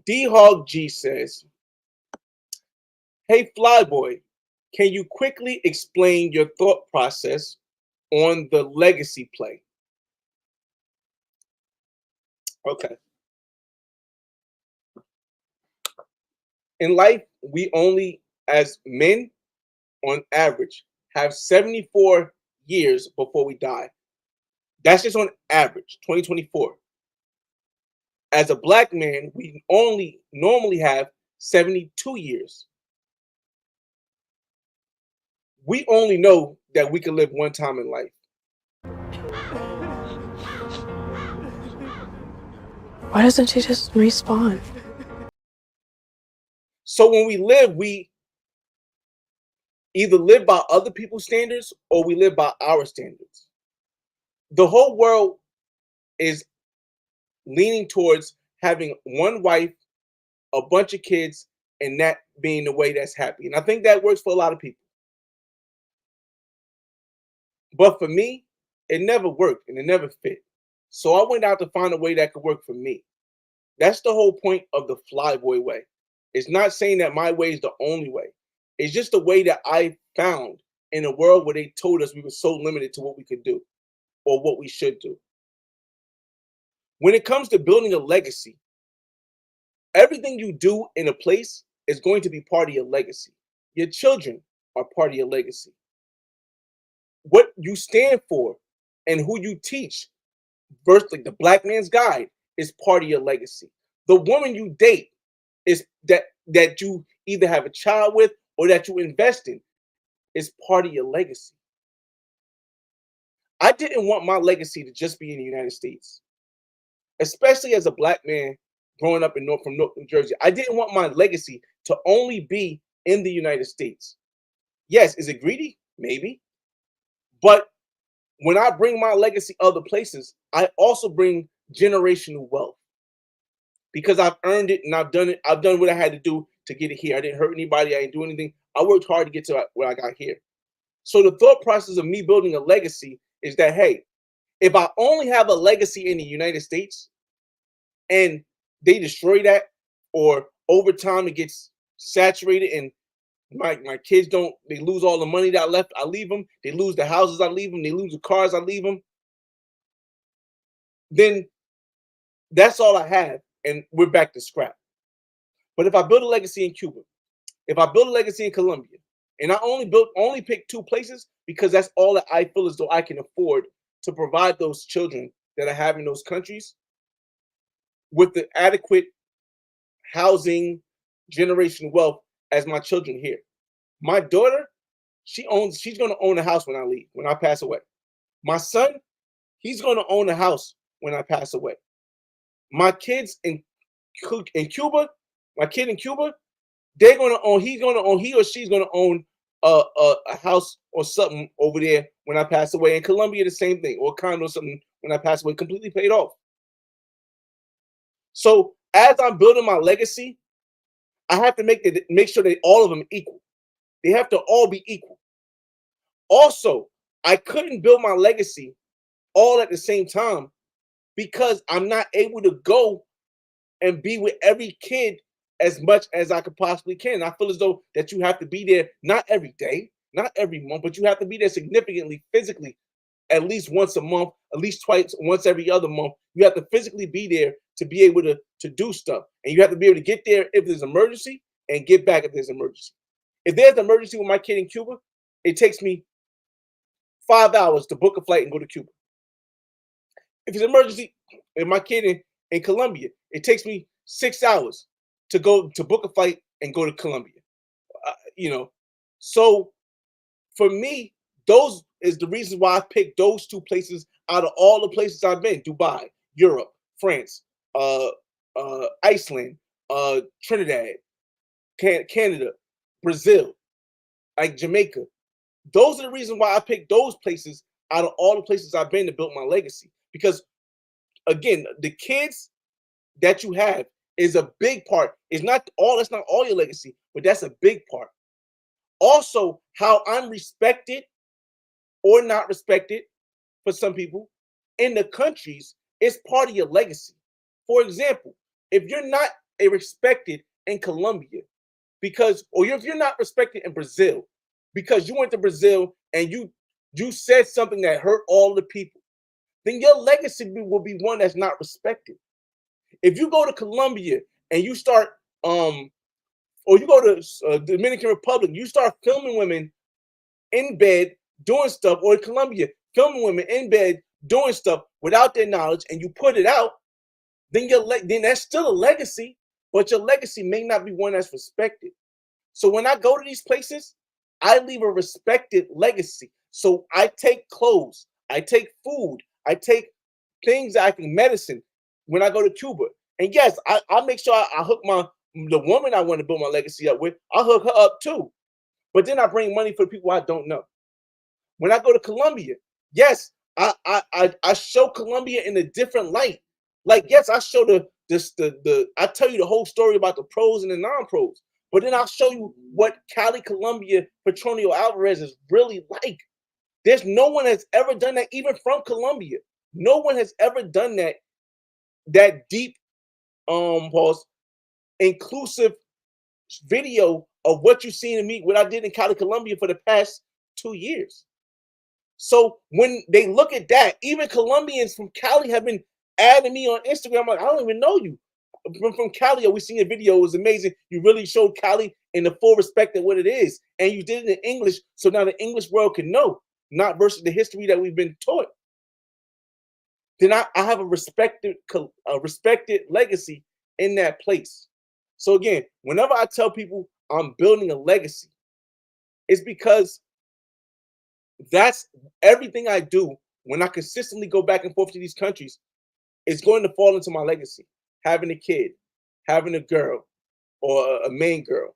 D Hog G says, "Hey Flyboy, can you quickly explain your thought process on the legacy play?" Okay. In life, we only, as men, on average, have 74 years before we die. That's just on average, 2024. As a black man, we only normally have 72 years. We only know that we can live one time in life. Why doesn't she just respawn? So when we live, we either live by other people's standards or we live by our standards. The whole world is leaning towards having one wife, a bunch of kids, and that being the way that's happy. And I think that works for a lot of people. But for me, it never worked and it never fit. So I went out to find a way that could work for me. That's the whole point of the Flyboy way. It's not saying that my way is the only way. It's just the way that I found in a world where they told us we were so limited to what we could do or what we should do. When it comes to building a legacy, everything you do in a place is going to be part of your legacy. Your children are part of your legacy. What you stand for and who you teach, versus like the Black Man's Guide, is part of your legacy. The woman you date is that you either have a child with or that you invest in is part of your legacy. I didn't want my legacy to just be in the United States, especially as a black man growing up from North New Jersey. I didn't want my legacy to only be in the United States. Yes, is it greedy? Maybe. But when I bring my legacy other places, I also bring generational wealth because I've earned it and I've done it. I've done what I had to do to get it here. I didn't hurt anybody. I didn't do anything. I worked hard to get to where I got here. So the thought process of me building a legacy is that, hey, if I only have a legacy in the United States and they destroy that, or over time it gets saturated and my kids they lose all the money that I leave them, they lose the houses I leave them, they lose the cars I leave them, then that's all I have and we're back to scrap. But if I build a legacy in Cuba, if I build a legacy in Colombia, and I only pick two places because that's all that I feel as though I can afford to provide those children that I have in those countries with the adequate housing, generational wealth as my children here. My daughter, she's going to own a house when I leave, when I pass away. My son, he's going to own a house when I pass away. My kids in Cuba, my kid in Cuba, they're going to own, he or she's going to own a house or something over there when I pass away. In Colombia, the same thing, or a condo or something when I pass away, completely paid off. So as I'm building my legacy, I have to make sure that all of them equal. They have to all be equal. Also, I couldn't build my legacy all at the same time because I'm not able to go and be with every kid as much as I could possibly can. I feel as though that you have to be there, not every day, not every month, but you have to be there significantly, physically, at least once a month, at least twice, once every other month. You have to physically be there to be able to do stuff. And you have to be able to get there if there's an emergency and get back if there's an emergency. If there's an emergency with my kid in Cuba, it takes me 5 hours to book a flight and go to Cuba. If it's an emergency with my kid in Colombia, it takes me 6 hours to book a flight and go to Colombia. So for me, those is the reason why I picked those two places out of all the places I've been: Dubai, Europe, France, Iceland, Trinidad, Canada, Brazil, like Jamaica. Those are the reasons why I picked those places out of all the places I've been to build my legacy. Because again, the kids that you have is a big part. That's not all your legacy, but that's a big part. Also, how I'm respected or not respected for some people in the countries is part of your legacy. For example, if you're not respected in Colombia, because, or if you're not respected in Brazil, because you went to Brazil and you said something that hurt all the people, then your legacy will be one that's not respected. If you go to Colombia and you start, or you go to Dominican Republic, you start filming women in bed doing stuff, or in Colombia, filming women in bed doing stuff without their knowledge, and you put it out, then then that's still a legacy, but your legacy may not be one that's respected. So when I go to these places, I leave a respected legacy. So I take clothes, I take food, I take things that I can medicine when I go to Cuba. And yes, I make sure I hook the woman I want to build my legacy up with, I'll hook her up too. But then I bring money for the people I don't know. When I go to Colombia, yes, I show Colombia in a different light. Like, yes, I show I tell you the whole story about the pros and the non-pros. But then I'll show you what Cali, Colombia, Petronio Alvarez is really like. There's no one that's ever done that, even from Colombia. No one has ever done that deep, pause, inclusive video of what you seen in me, what I did in Cali, Colombia for the past 2 years. So when they look at that, even Colombians from Cali have been adding me on Instagram. I'm like, I don't even know you. From Cali, we seen a video. It was amazing. You really showed Cali in the full respect of what it is. And you did it in English, so now the English world can know, not versus the history that we've been taught. Then I have a respected legacy in that place. So again, whenever I tell people I'm building a legacy, it's because that's everything I do. When I consistently go back and forth to these countries, it's going to fall into my legacy. Having a kid, having a girl, or a main girl,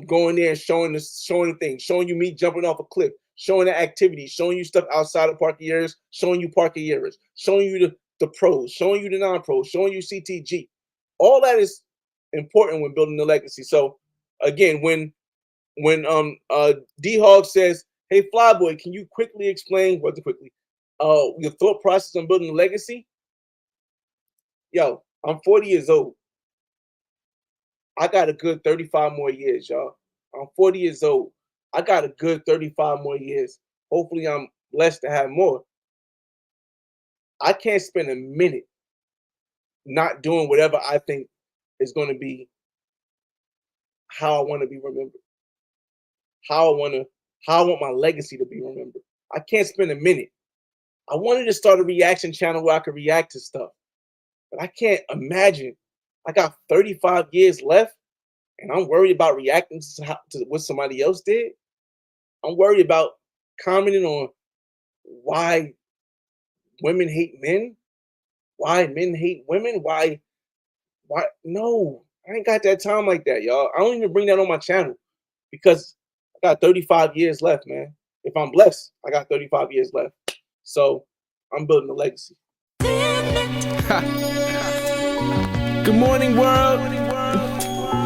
going there and showing the thing, showing you me jumping off a cliff, showing the activity, showing you stuff outside of parking areas, showing you parking areas, showing you the pros, showing you the non-pros, showing you CTG. All that is important when building the legacy. So again, when D-Hog says, "Hey Flyboy, can you quickly explain your thought process on building a legacy?" Yo, I'm 40 years old. I got a good 35 more years, y'all. I'm 40 years old. I got a good 35 more years. Hopefully, I'm blessed to have more. I can't spend a minute not doing whatever I think is going to be how I want to be remembered. How I want my legacy to be remembered. I can't spend a minute. I wanted to start a reaction channel where I could react to stuff, but I can't imagine. I got 35 years left, and I'm worried about reacting to what somebody else did. I'm worried about commenting on why women hate men, why men hate women, why? No, I ain't got that time like that, y'all. I don't even bring that on my channel because I got 35 years left, man. If I'm blessed, I got 35 years left. So I'm building a legacy. Good morning, world.